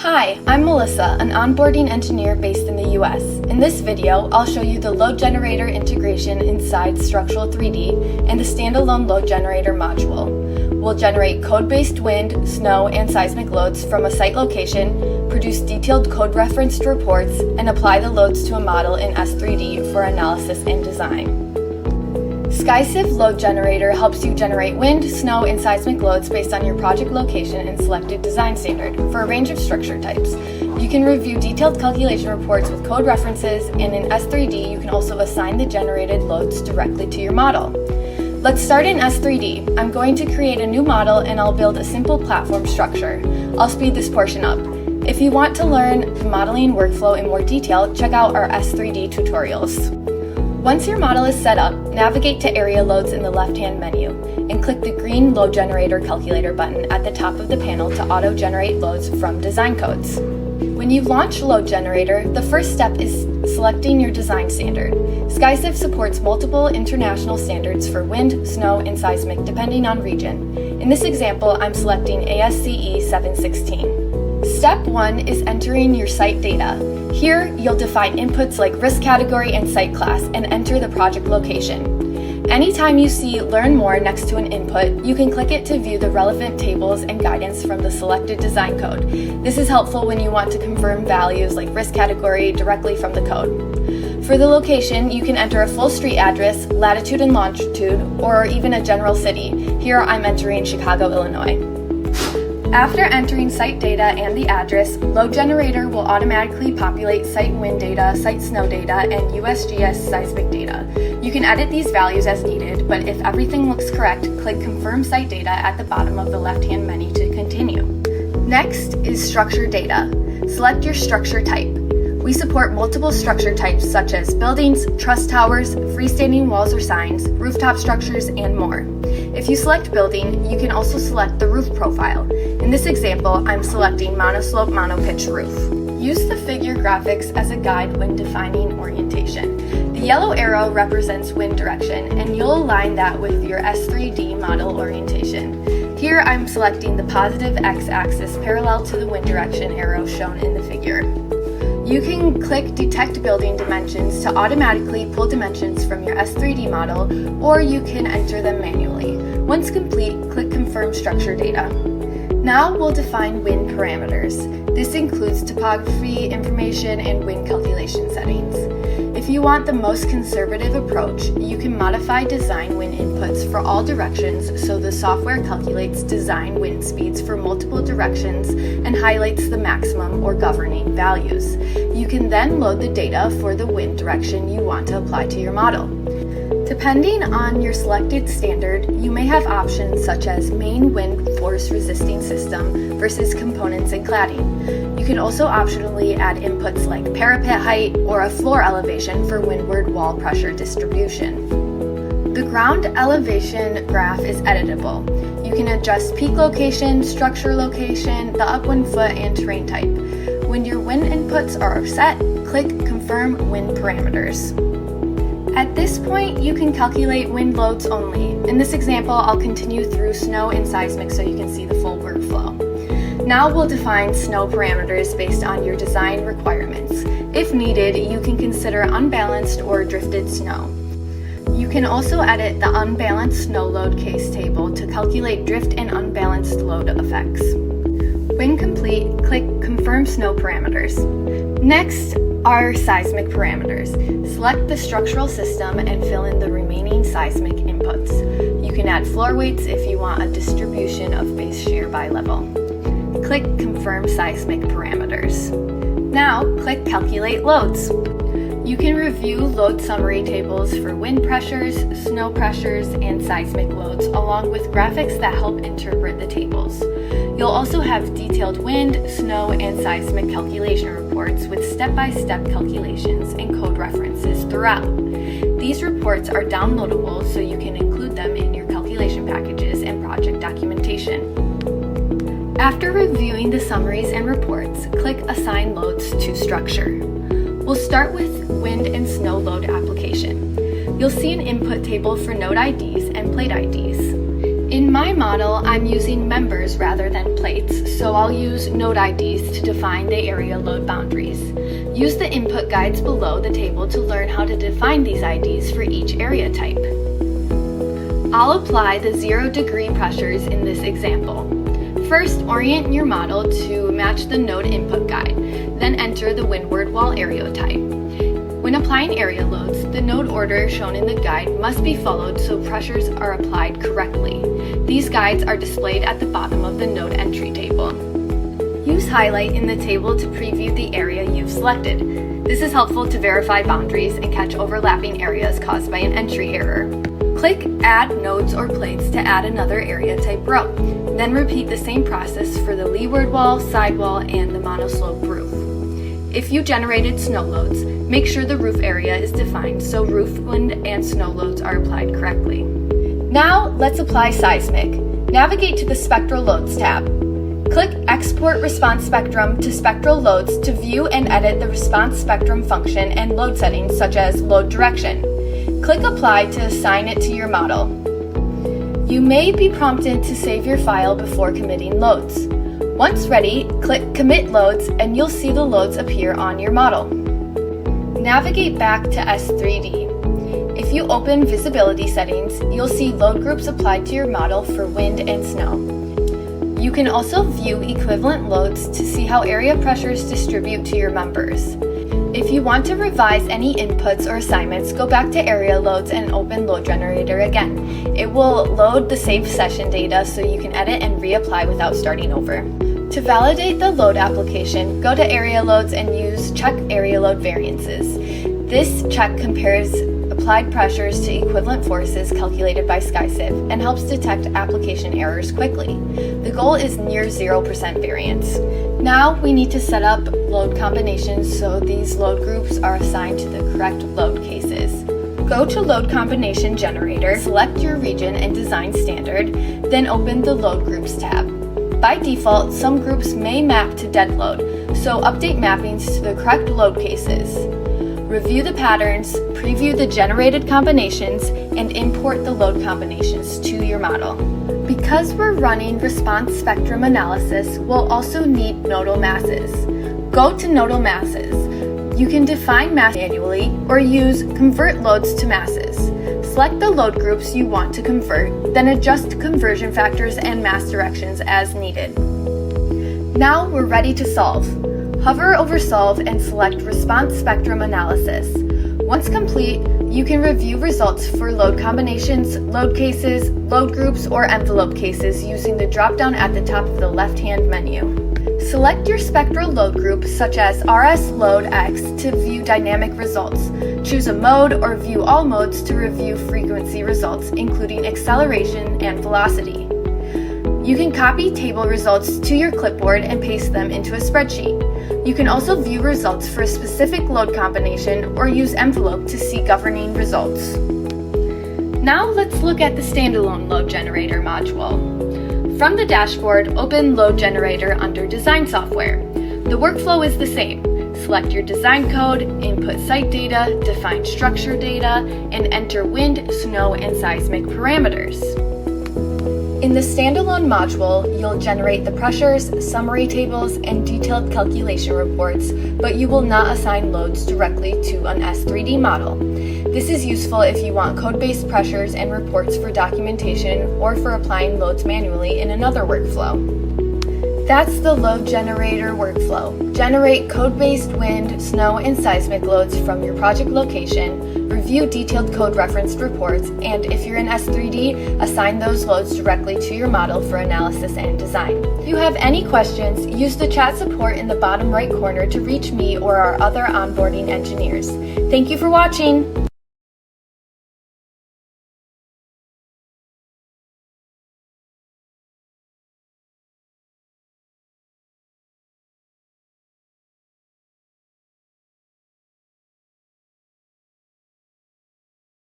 Hi, I'm Melissa, an onboarding engineer based in the US. In this video, I'll show you the load generator integration inside Structural 3D and the Standalone Load Generator module. We'll generate code-based wind, snow, and seismic loads from a site location, produce detailed code-referenced reports, and apply the loads to a model in S3D for analysis and design. SkyCiv Load Generator helps you generate wind, snow, and seismic loads based on your project location and selected design standard for a range of structure types. You can review detailed calculation reports with code references, and in S3D you can also assign the generated loads directly to your model. Let's start in S3D. I'm going to create a new model and I'll build a simple platform structure. I'll speed this portion up. If you want to learn the modeling workflow in more detail, check out our S3D tutorials. Once your model is set up, navigate to Area Loads in the left-hand menu and click the green Load Generator Calculator button at the top of the panel to auto-generate loads from design codes. When you launch Load Generator, the first step is selecting your design standard. SkyCiv supports multiple international standards for wind, snow, and seismic depending on region. In this example, I'm selecting ASCE 716. Step 1 is entering your site data. Here, you'll define inputs like risk category and site class and enter the project location. Anytime you see Learn More next to an input, you can click it to view the relevant tables and guidance from the selected design code. This is helpful when you want to confirm values like risk category directly from the code. For the location, you can enter a full street address, latitude and longitude, or even a general city. Here I'm entering Chicago, Illinois. After entering site data and the address, Load Generator will automatically populate site wind data, site snow data, and USGS seismic data. You can edit these values as needed, but if everything looks correct, click Confirm Site Data at the bottom of the left-hand menu to continue. Next is Structure Data. Select your structure type. We support multiple structure types such as buildings, truss towers, freestanding walls or signs, rooftop structures, and more. If you select building, you can also select the roof profile. In this example, I'm selecting monoslope monopitch roof. Use the figure graphics as a guide when defining orientation. The yellow arrow represents wind direction, and you'll align that with your S3D model orientation. Here I'm selecting the positive x-axis parallel to the wind direction arrow shown in the figure. You can click Detect Building Dimensions to automatically pull dimensions from your S3D model, or you can enter them manually. Once complete, click Confirm Structure Data. Now we'll define wind parameters. This includes topography information and wind calculation settings. If you want the most conservative approach, you can modify design wind inputs for all directions so the software calculates design wind speeds for multiple directions and highlights the maximum or governing values. You can then load the data for the wind direction you want to apply to your model. Depending on your selected standard, you may have options such as main wind force resisting system versus components and cladding. You can also optionally add inputs like parapet height or a floor elevation for windward wall pressure distribution. The ground elevation graph is editable. You can adjust peak location, structure location, the upwind foot, and terrain type. When your wind inputs are set, click Confirm Wind Parameters. At this point, you can calculate wind loads only. In this example, I'll continue through snow and seismic so you can see the full workflow. Now we'll define snow parameters based on your design requirements. If needed, you can consider unbalanced or drifted snow. You can also edit the unbalanced snow load case table to calculate drift and unbalanced load effects. When complete, click Confirm Snow Parameters. Next are seismic parameters. Select the structural system and fill in the remaining seismic inputs. You can add floor weights if you want a distribution of base shear by level. Click Confirm Seismic Parameters. Now click Calculate Loads. You can review load summary tables for wind pressures, snow pressures, and seismic loads, along with graphics that help interpret the tables. You'll also have detailed wind, snow, and seismic calculation reports with step-by-step calculations and code references throughout. These reports are downloadable so you can include them in your calculation packages and project documentation. After reviewing the summaries and reports, click Assign Loads to Structure. We'll start with wind and snow load application. You'll see an input table for node IDs and plate IDs. In my model, I'm using members rather than plates, so I'll use node IDs to define the area load boundaries. Use the input guides below the table to learn how to define these IDs for each area type. I'll apply the 0-degree pressures in this example. First, orient your model to match the node input guide, then enter the windward wall area type. When applying area loads, the node order shown in the guide must be followed so pressures are applied correctly. These guides are displayed at the bottom of the node entry table. Use highlight in the table to preview the area you've selected. This is helpful to verify boundaries and catch overlapping areas caused by an entry error. Click Add Nodes or Plates to add another area type row. Then repeat the same process for the leeward wall, sidewall, and the monoslope roof. If you generated snow loads, make sure the roof area is defined so roof, wind, and snow loads are applied correctly. Now, let's apply Seismic. Navigate to the Spectral Loads tab. Click Export Response Spectrum to Spectral Loads to view and edit the response spectrum function and load settings such as load direction. Click Apply to assign it to your model. You may be prompted to save your file before committing loads. Once ready, click Commit Loads and you'll see the loads appear on your model. Navigate back to S3D. If you open Visibility Settings, you'll see load groups applied to your model for wind and snow. You can also view equivalent loads to see how area pressures distribute to your members. If you want to revise any inputs or assignments, go back to Area Loads and open Load Generator again. It will load the saved session data so you can edit and reapply without starting over. To validate the load application, go to Area Loads and use Check Area Load Variances. This check compares applied pressures to equivalent forces calculated by SkyCiv and helps detect application errors quickly. The goal is near 0% variance. Now we need to set up load combinations so these load groups are assigned to the correct load cases. Go to Load Combination Generator, select your region and design standard, then open the Load Groups tab. By default, some groups may map to dead load, so update mappings to the correct load cases. Review the patterns, preview the generated combinations, and import the load combinations to your model. Because we're running response spectrum analysis, we'll also need nodal masses. Go to Nodal Masses. You can define mass manually or use Convert Loads to Masses. Select the load groups you want to convert, then adjust conversion factors and mass directions as needed. Now we're ready to solve. Hover over Solve and select Response Spectrum Analysis. Once complete, you can review results for load combinations, load cases, load groups, or envelope cases using the drop-down at the top of the left-hand menu. Select your spectral load group, such as RS Load X, to view dynamic results. Choose a mode or view all modes to review frequency results, including acceleration and velocity. You can copy table results to your clipboard and paste them into a spreadsheet. You can also view results for a specific load combination or use envelope to see governing results. Now let's look at the Standalone Load Generator module. From the dashboard, open Load Generator under Design Software. The workflow is the same. Select your design code, input site data, define structure data, and enter wind, snow, and seismic parameters. In the Standalone module, you'll generate the pressures, summary tables, and detailed calculation reports, but you will not assign loads directly to an S3D model. This is useful if you want code-based pressures and reports for documentation or for applying loads manually in another workflow. That's the Load Generator workflow. Generate code-based wind, snow, and seismic loads from your project location, review detailed code referenced reports, and if you're in S3D, assign those loads directly to your model for analysis and design. If you have any questions, use the chat support in the bottom right corner to reach me or our other onboarding engineers. Thank you for watching!